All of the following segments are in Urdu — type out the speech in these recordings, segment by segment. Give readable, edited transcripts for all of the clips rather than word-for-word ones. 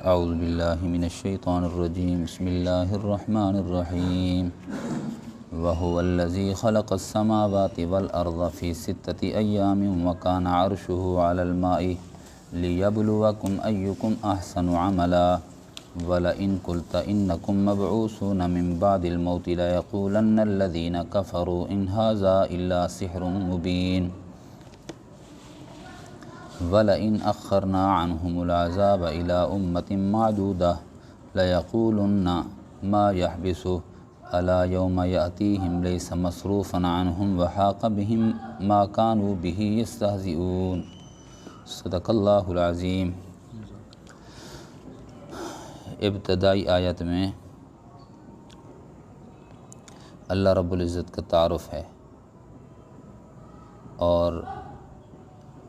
اعوذ باللہ من الشیطان الرجیم بسم اللہ الرحمن الرحیم وهو الذی خلق السماوات والارض فی 6 ایام وکان عرشه علی الماء لیبلوکم ایکم احسن عملا ولئن قلت انکم مبعوثون من بعد الموت لیقولن الذین کفروا ان ھذا الا سحر مبین وَلَئِنْ أَخَّرْنَا عَنْهُمُ الْعَذَابَ إِلَىٰ أُمَّةٍ مَّعْدُودَةٍ لَيَقُولُنَّ مَا يَحْبِسُهُ أَلَا يَوْمَ يَأْتِيهِمْ لَيْسَ مَصْرُوفًا عَنْهُمْ وَحَاقَ بِهِمْ مَا كَانُوا بِهِ يَسْتَهْزِئُونَ صدق اللہ العظیم۔ ابتدائی آیت میں اللہ رب العزت کا تعارف ہے، اور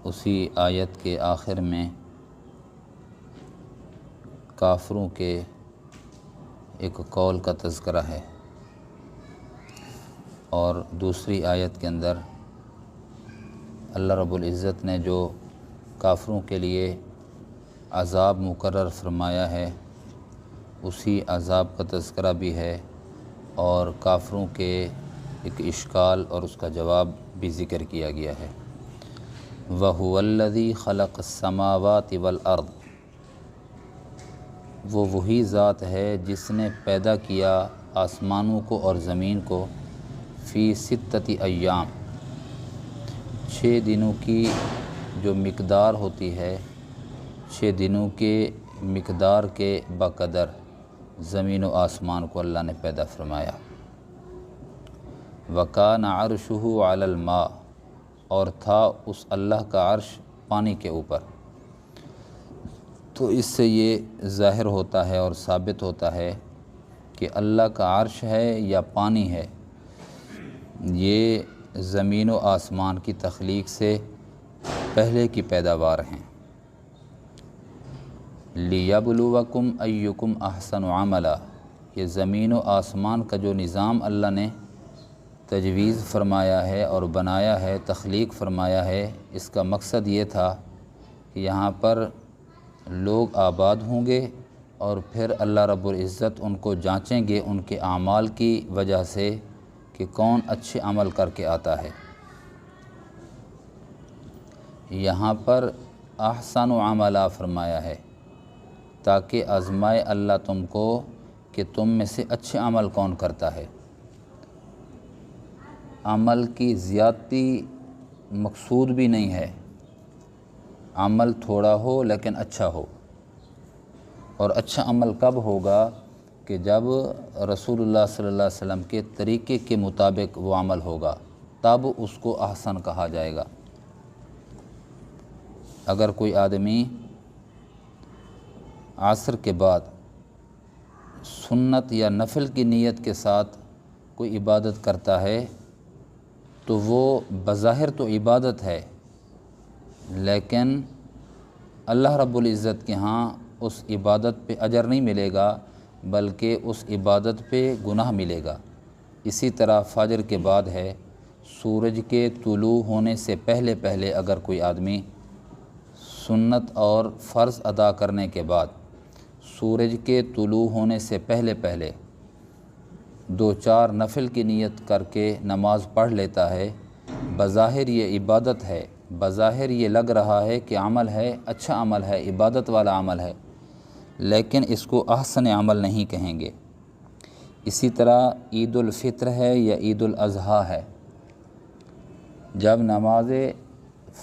اسی آیت کے آخر میں کافروں کے ایک قول کا تذکرہ ہے، اور دوسری آیت کے اندر اللہ رب العزت نے جو کافروں کے لیے عذاب مقرر فرمایا ہے اسی عذاب کا تذکرہ بھی ہے، اور کافروں کے ایک اشکال اور اس کا جواب بھی ذکر کیا گیا ہے۔ وَهُوَ الَّذِي خَلَقَ السَّمَاوَاتِ وَالْأَرْضِ، وہ وہی ذات ہے جس نے پیدا کیا آسمانوں کو اور زمین کو فی 6 ایام، 6 دنوں کی جو مقدار ہوتی ہے، 6 دنوں کے مقدار کے بقدر زمین و آسمان کو اللہ نے پیدا فرمایا۔ وَكَانَ عَرْشُهُ عَلَى الْمَاءِ، اور تھا اس اللہ کا عرش پانی کے اوپر۔ تو اس سے یہ ظاہر ہوتا ہے اور ثابت ہوتا ہے کہ اللہ کا عرش ہے یا پانی ہے، یہ زمین و آسمان کی تخلیق سے پہلے کی پیداوار ہیں۔ لیبلوکم ایکم احسن عملا، یہ زمین و آسمان کا جو نظام اللہ نے تجویز فرمایا ہے اور بنایا ہے، تخلیق فرمایا ہے، اس کا مقصد یہ تھا کہ یہاں پر لوگ آباد ہوں گے اور پھر اللہ رب العزت ان کو جانچیں گے ان کے اعمال کی وجہ سے کہ کون اچھے عمل کر کے آتا ہے۔ یہاں پر احسن عملا فرمایا ہے تاکہ آزمائے اللہ تم کو کہ تم میں سے اچھے عمل کون کرتا ہے۔ عمل کی زیادتی مقصود بھی نہیں ہے، عمل تھوڑا ہو لیکن اچھا ہو، اور اچھا عمل کب ہوگا کہ جب رسول اللہ صلی اللہ علیہ وسلم کے طریقے کے مطابق وہ عمل ہوگا، تب اس کو احسن کہا جائے گا۔ اگر کوئی آدمی عصر کے بعد سنت یا نفل کی نیت کے ساتھ کوئی عبادت کرتا ہے تو وہ بظاہر تو عبادت ہے، لیکن اللہ رب العزت کے ہاں اس عبادت پہ اجر نہیں ملے گا بلکہ اس عبادت پہ گناہ ملے گا۔ اسی طرح فجر کے بعد ہے، سورج کے طلوع ہونے سے پہلے پہلے اگر کوئی آدمی سنت اور فرض ادا کرنے کے بعد سورج کے طلوع ہونے سے پہلے پہلے 2-4 نفل کی نیت کر کے نماز پڑھ لیتا ہے، بظاہر یہ عبادت ہے، بظاہر یہ لگ رہا ہے کہ عمل ہے، اچھا عمل ہے، عبادت والا عمل ہے، لیکن اس کو احسن عمل نہیں کہیں گے۔ اسی طرح عید الفطر ہے یا عید الاضحیٰ ہے، جب نماز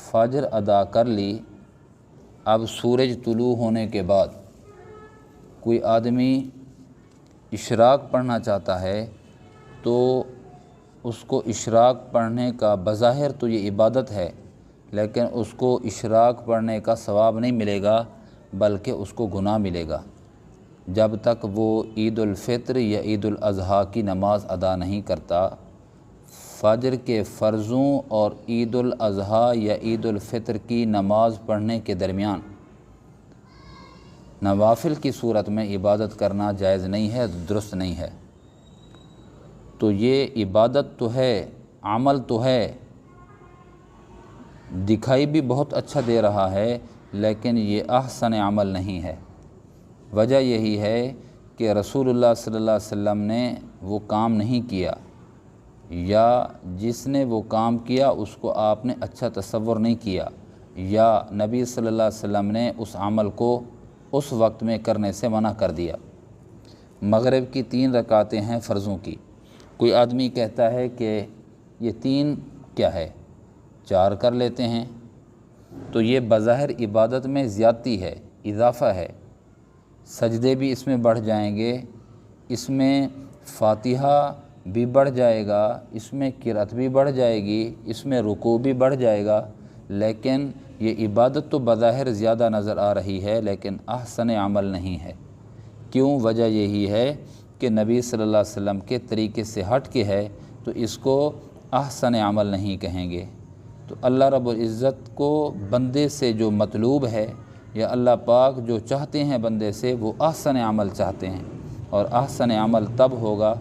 فجر ادا کر لی، اب سورج طلوع ہونے کے بعد کوئی آدمی اشراق پڑھنا چاہتا ہے تو اس کو اشراق پڑھنے کا بظاہر تو یہ عبادت ہے، لیکن اس کو اشراق پڑھنے کا ثواب نہیں ملے گا بلکہ اس کو گناہ ملے گا جب تک وہ عید الفطر یا عید الاضحیٰ کی نماز ادا نہیں کرتا۔ فجر کے فرضوں اور عید الاضحیٰ یا عید الفطر کی نماز پڑھنے کے درمیان نوافل کی صورت میں عبادت کرنا جائز نہیں ہے، درست نہیں ہے۔ تو یہ عبادت تو ہے، عمل تو ہے، دکھائی بھی بہت اچھا دے رہا ہے، لیکن یہ احسن عمل نہیں ہے۔ وجہ یہی ہے کہ رسول اللہ صلی اللہ علیہ وسلم نے وہ کام نہیں کیا، یا جس نے وہ کام کیا اس کو آپ نے اچھا تصور نہیں کیا، یا نبی صلی اللہ علیہ وسلم نے اس عمل کو اس وقت میں کرنے سے منع کر دیا۔ مغرب کی 3 رکعتیں ہیں فرضوں کی، کوئی آدمی کہتا ہے کہ یہ 3 کیا ہے، 4 کر لیتے ہیں، تو یہ بظاہر عبادت میں زیادتی ہے، اضافہ ہے، سجدے بھی اس میں بڑھ جائیں گے، اس میں فاتحہ بھی بڑھ جائے گا، اس میں قرأت بھی بڑھ جائے گی، اس میں رکوع بھی بڑھ جائے گا، لیکن یہ عبادت تو بظاہر زیادہ نظر آ رہی ہے لیکن احسن عمل نہیں ہے۔ کیوں؟ وجہ یہی ہے کہ نبی صلی اللہ علیہ وسلم کے طریقے سے ہٹ کے ہے، تو اس کو احسن عمل نہیں کہیں گے۔ تو اللہ رب العزت کو بندے سے جو مطلوب ہے، یا اللہ پاک جو چاہتے ہیں بندے سے، وہ احسن عمل چاہتے ہیں، اور احسن عمل تب ہوگا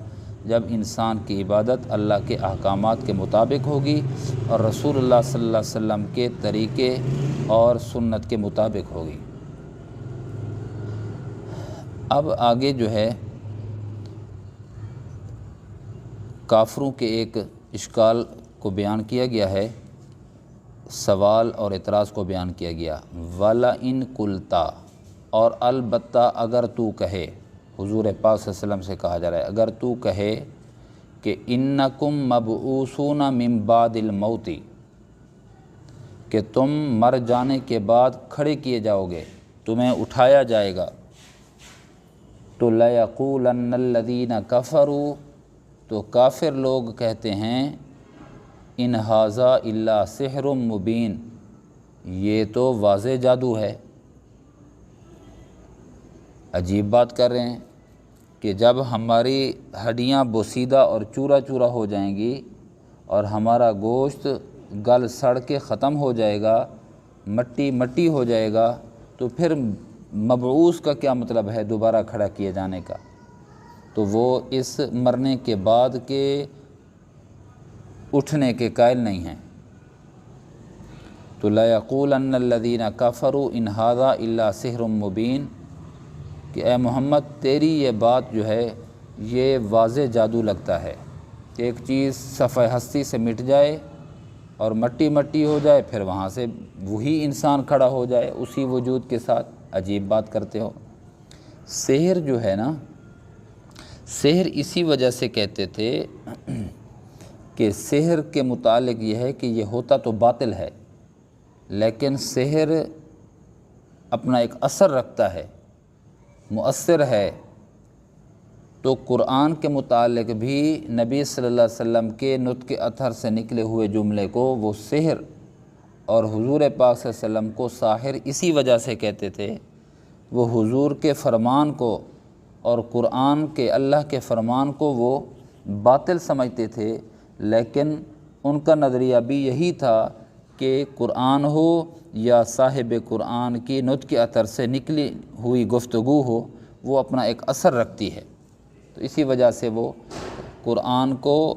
جب انسان کی عبادت اللہ کے احکامات کے مطابق ہوگی اور رسول اللہ صلی اللہ علیہ وسلم کے طریقے اور سنت کے مطابق ہوگی۔ اب آگے جو ہے کافروں کے ایک اشکال کو بیان کیا گیا ہے، سوال اور اعتراض کو بیان کیا گیا۔ وَلَا إِن قُلْتَ، اور البتہ اگر تو کہے، حضور پاک صلی اللہ علیہ وسلم سے کہا جا رہا ہے، اگر تو کہے کہ اِنَّكُمْ مَبْعُوثُونَ مِن بَعْدِ الْمَوْتِ، کہ تم مر جانے کے بعد کھڑے کیے جاؤ گے، تمہیں اٹھایا جائے گا، تو لَيَقُولَنَّ الَّذِينَ كَفَرُوا، تو کافر لوگ کہتے ہیں اِنْ هَذَا إِلَّا سِحْرٌ مُبِينٌ، یہ تو واضح جادو ہے۔ عجیب بات کر رہے ہیں کہ جب ہماری ہڈیاں بوسیدہ اور چورا چورا ہو جائیں گی اور ہمارا گوشت گل سڑ کے ختم ہو جائے گا، مٹی مٹی ہو جائے گا، تو پھر مبعوث کا کیا مطلب ہے دوبارہ کھڑا کیے جانے کا؟ تو وہ اس مرنے کے بعد کے اٹھنے کے قائل نہیں ہیں۔ تو لَيَقُولَنَّ الَّذِينَ كَفَرُوا إِنْ هَذَا إِلَّا سِحْرٌ مُبِينٌ، کہ اے محمد تیری یہ بات جو ہے یہ واضح جادو لگتا ہے کہ ایک چیز صفحہ ہستی سے مٹ جائے اور مٹی مٹی ہو جائے، پھر وہاں سے وہی انسان کھڑا ہو جائے اسی وجود کے ساتھ، عجیب بات کرتے ہو۔ سحر جو ہے نا، سحر اسی وجہ سے کہتے تھے کہ سحر کے متعلق یہ ہے کہ یہ ہوتا تو باطل ہے، لیکن سحر اپنا ایک اثر رکھتا ہے، مؤثر ہے۔ تو قرآن کے متعلق بھی نبی صلی اللہ علیہ وسلم کے نطق اطہر سے نکلے ہوئے جملے کو وہ سحر، اور حضور پاک صلی اللہ علیہ وسلم کو ساحر اسی وجہ سے کہتے تھے، وہ حضور کے فرمان کو اور قرآن کے اللہ کے فرمان کو وہ باطل سمجھتے تھے، لیکن ان کا نظریہ بھی یہی تھا کہ قرآن ہو یا صاحب قرآن کی نطق اطہر سے نکلی ہوئی گفتگو ہو، وہ اپنا ایک اثر رکھتی ہے۔ تو اسی وجہ سے وہ قرآن کو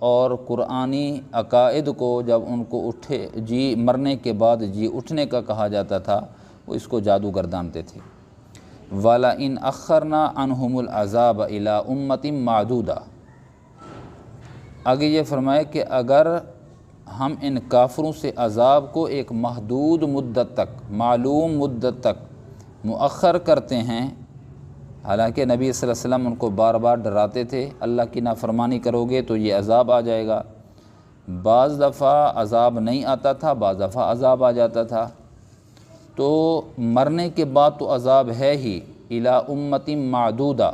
اور قرآنی عقائد کو جب ان کو اٹھے جی مرنے کے بعد جی اٹھنے کا کہا جاتا تھا، وہ اس کو جادو گردانتے تھے۔ وَلَئِنْ أَخَّرْنَا عَنْهُمُ الْعَذَابَ إِلَىٰ أُمَّةٍ مَعْدُودَةٍ، آگے یہ فرمائے کہ اگر ہم ان کافروں سے عذاب کو ایک محدود مدت تک، معلوم مدت تک مؤخر کرتے ہیں، حالانکہ نبی صلی اللہ علیہ وسلم ان کو بار بار ڈراتے تھے اللہ کی نافرمانی کرو گے تو یہ عذاب آ جائے گا، بعض دفعہ عذاب نہیں آتا تھا، بعض دفعہ عذاب آ جاتا تھا، تو مرنے کے بعد تو عذاب ہے ہی، الی امت معدودہ،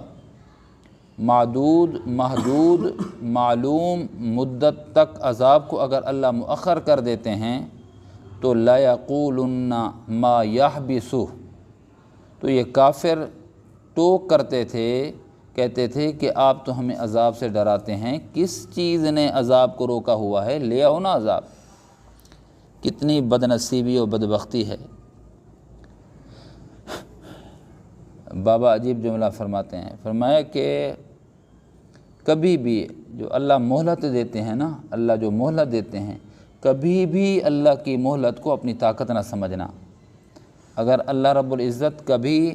معدود محدود معلوم مدت تک عذاب کو اگر اللہ مؤخر کر دیتے ہیں تو لا یقولن ما یحبسہ، تو یہ کافر ٹوک کرتے تھے، کہتے تھے کہ آپ تو ہمیں عذاب سے ڈراتے ہیں، کس چیز نے عذاب کو روکا ہوا ہے، لے آؤ نا عذاب۔ کتنی بد نصیبی و بدبختی ہے۔ بابا عجیب جملہ فرماتے ہیں، فرمایا کہ کبھی بھی جو اللہ مہلت دیتے ہیں نا، اللہ جو مہلت دیتے ہیں، کبھی بھی اللہ کی مہلت کو اپنی طاقت نہ سمجھنا۔ اگر اللہ رب العزت کبھی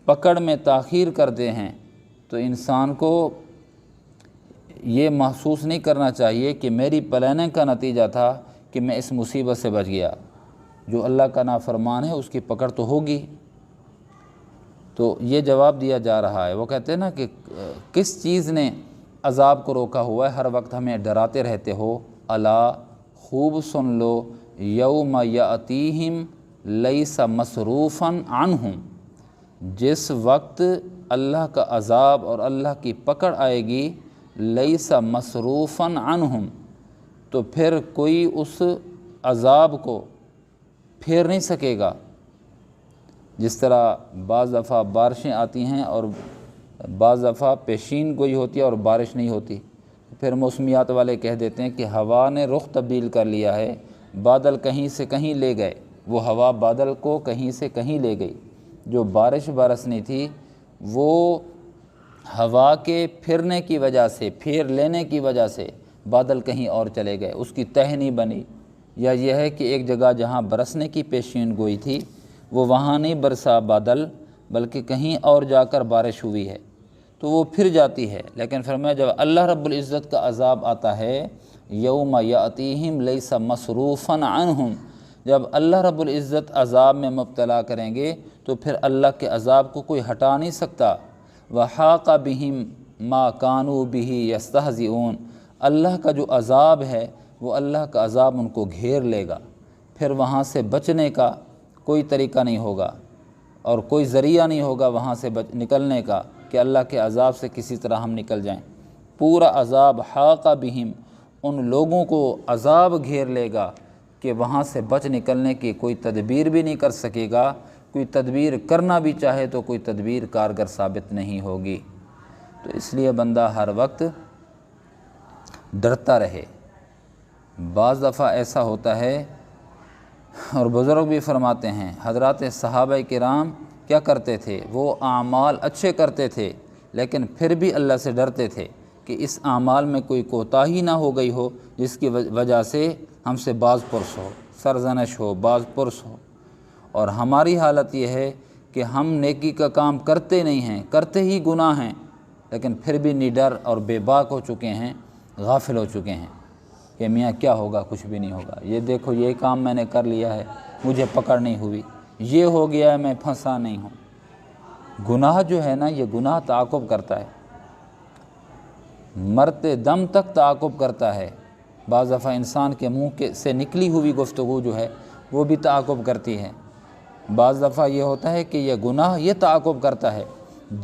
پکڑ میں تاخیر کرتے ہیں تو انسان کو یہ محسوس نہیں کرنا چاہیے کہ میری پلاننگ کا نتیجہ تھا کہ میں اس مصیبت سے بچ گیا۔ جو اللہ کا نافرمان ہے اس کی پکڑ تو ہوگی۔ تو یہ جواب دیا جا رہا ہے۔ وہ کہتے ہیں نا کہ کس چیز نے عذاب کو روکا ہوا ہے، ہر وقت ہمیں ڈراتے رہتے ہو۔ الا، خوب سن لو، یوم یاتیہم لیس مصروفا عنہم، جس وقت اللہ کا عذاب اور اللہ کی پکڑ آئے گی، لیس مصروفا عنہم، تو پھر کوئی اس عذاب کو پھیر نہیں سکے گا۔ جس طرح بعض دفعہ بارشیں آتی ہیں اور بعض دفعہ پیشین گوئی ہوتی ہے اور بارش نہیں ہوتی، پھر موسمیات والے کہہ دیتے ہیں کہ ہوا نے رخ تبدیل کر لیا ہے، بادل کہیں سے کہیں لے گئے، وہ ہوا بادل کو کہیں سے کہیں لے گئی۔ جو بارش برسنی تھی وہ ہوا کے پھرنے کی وجہ سے، پھیر لینے کی وجہ سے بادل کہیں اور چلے گئے، اس کی تہ نہیں بنی۔ یا یہ ہے کہ ایک جگہ جہاں برسنے کی پیشین گوئی تھی وہ وہاں نہیں برسا بادل، بلکہ کہیں اور جا کر بارش ہوئی ہے، تو وہ پھر جاتی ہے۔ لیکن فرمایا جب اللہ رب العزت کا عذاب آتا ہے، یوم یاتیہم لیس مصروفا عنہم، جب اللہ رب العزت عذاب میں مبتلا کریں گے تو پھر اللہ کے عذاب کو کوئی ہٹا نہیں سکتا۔ وحاق بہم ما کانوا بہ یستہزئون، اللہ کا جو عذاب ہے وہ اللہ کا عذاب ان کو گھیر لے گا، پھر وہاں سے بچنے کا کوئی طریقہ نہیں ہوگا اور کوئی ذریعہ نہیں ہوگا وہاں سے نکلنے کا کہ اللہ کے عذاب سے کسی طرح ہم نکل جائیں۔ پورا عذاب حاق بہم، ان لوگوں کو عذاب گھیر لے گا کہ وہاں سے بچ نکلنے کی کوئی تدبیر بھی نہیں کر سکے گا، کوئی تدبیر کرنا بھی چاہے تو کوئی تدبیر کارگر ثابت نہیں ہوگی۔ تو اس لیے بندہ ہر وقت ڈرتا رہے۔ بعض دفعہ ایسا ہوتا ہے اور بزرگ بھی فرماتے ہیں، حضرات صحابہ کرام کیا کرتے تھے، وہ اعمال اچھے کرتے تھے لیکن پھر بھی اللہ سے ڈرتے تھے کہ اس اعمال میں کوئی کوتاہی نہ ہو گئی ہو جس کی وجہ سے ہم سے باز پرس ہو، سرزنش ہو، باز پرس ہو۔ اور ہماری حالت یہ ہے کہ ہم نیکی کا کام کرتے نہیں ہیں، کرتے ہی گناہ ہیں، لیکن پھر بھی نڈر اور بے باک ہو چکے ہیں، غافل ہو چکے ہیں کہ میاں کیا ہوگا، کچھ بھی نہیں ہوگا، یہ دیکھو یہ کام میں نے کر لیا ہے، مجھے پکڑ نہیں ہوئی، یہ ہو گیا ہے، میں پھنسا نہیں ہوں۔ گناہ جو ہے نا، یہ گناہ تعاقب کرتا ہے، مرتے دم تک تعاقب کرتا ہے۔ بعض دفعہ انسان کے منہ سے نکلی ہوئی گفتگو جو ہے وہ بھی تعاقب کرتی ہے۔ بعض دفعہ یہ ہوتا ہے کہ یہ گناہ یہ تعاقب کرتا ہے،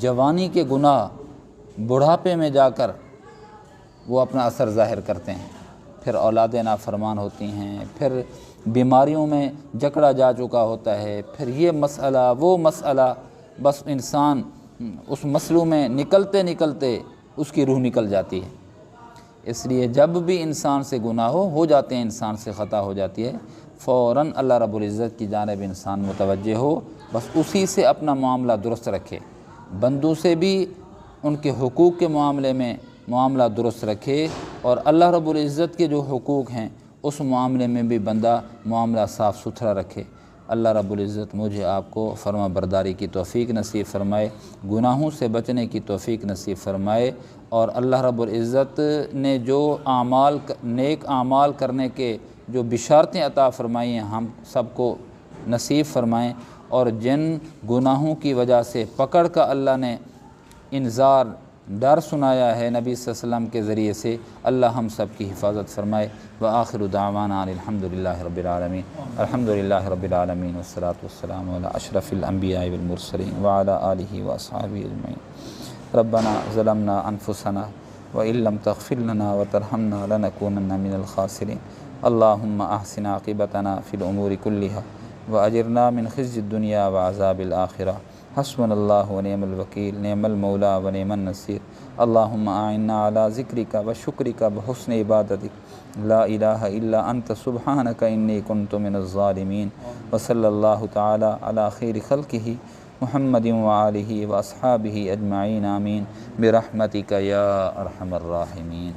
جوانی کے گناہ بڑھاپے میں جا کر وہ اپنا اثر ظاہر کرتے ہیں، پھر اولادیں نافرمان ہوتی ہیں، پھر بیماریوں میں جکڑا جا چکا ہوتا ہے، پھر یہ مسئلہ وہ مسئلہ، بس انسان اس مسئلوں میں نکلتے نکلتے اس کی روح نکل جاتی ہے۔ اس لیے جب بھی انسان سے گناہ ہو جاتے ہیں، انسان سے خطا ہو جاتی ہے، فوراً اللہ رب العزت کی جانب انسان متوجہ ہو، بس اسی سے اپنا معاملہ درست رکھے، بندوں سے بھی ان کے حقوق کے معاملے میں معاملہ درست رکھے، اور اللہ رب العزت کے جو حقوق ہیں اس معاملے میں بھی بندہ معاملہ صاف ستھرا رکھے۔ اللہ رب العزت مجھے آپ کو فرما برداری کی توفیق نصیب فرمائے، گناہوں سے بچنے کی توفیق نصیب فرمائے، اور اللہ رب العزت نے جو نیک اعمال کرنے کے جو بشارتیں عطا فرمائی ہیں ہم سب کو نصیب فرمائیں، اور جن گناہوں کی وجہ سے پکڑ کا اللہ نے انذار ڈر سنایا ہے نبی صلی اللہ علیہ وسلم کے ذریعے سے، اللہ ہم سب کی حفاظت فرمائے۔ وآخر دعوانا الحمدللہ رب العالمین، الحمدللہ رب العالمین، والصلاة والسلام علی اشرف الانبیاء والمرسلین وعلی آلہ واصحابہ اجمعین۔ ربنا ظلمنا انفسنا وإن لم تغفر لنا وترحمنا لنكونن من الخاسرین۔ اللہم احسن عاقبتنا فی الامور کلها واجرنا من خزي الدنیا وعذاب الآخرہ۔ حسبنا اللہ ونعم الوکیل، نعم المولا ونعم النصیر۔ اللہم اعنا علی ذکرک وشکرک وحسن عبادتک، لا الہ الا انت سبحانک انی کنت من الظالمین۔ وصلی اللہ تعالی علی خیر خلقہ محمد وآلہ واصحابہ اجمعین، آمین برحمتک یا ارحم الراحمین۔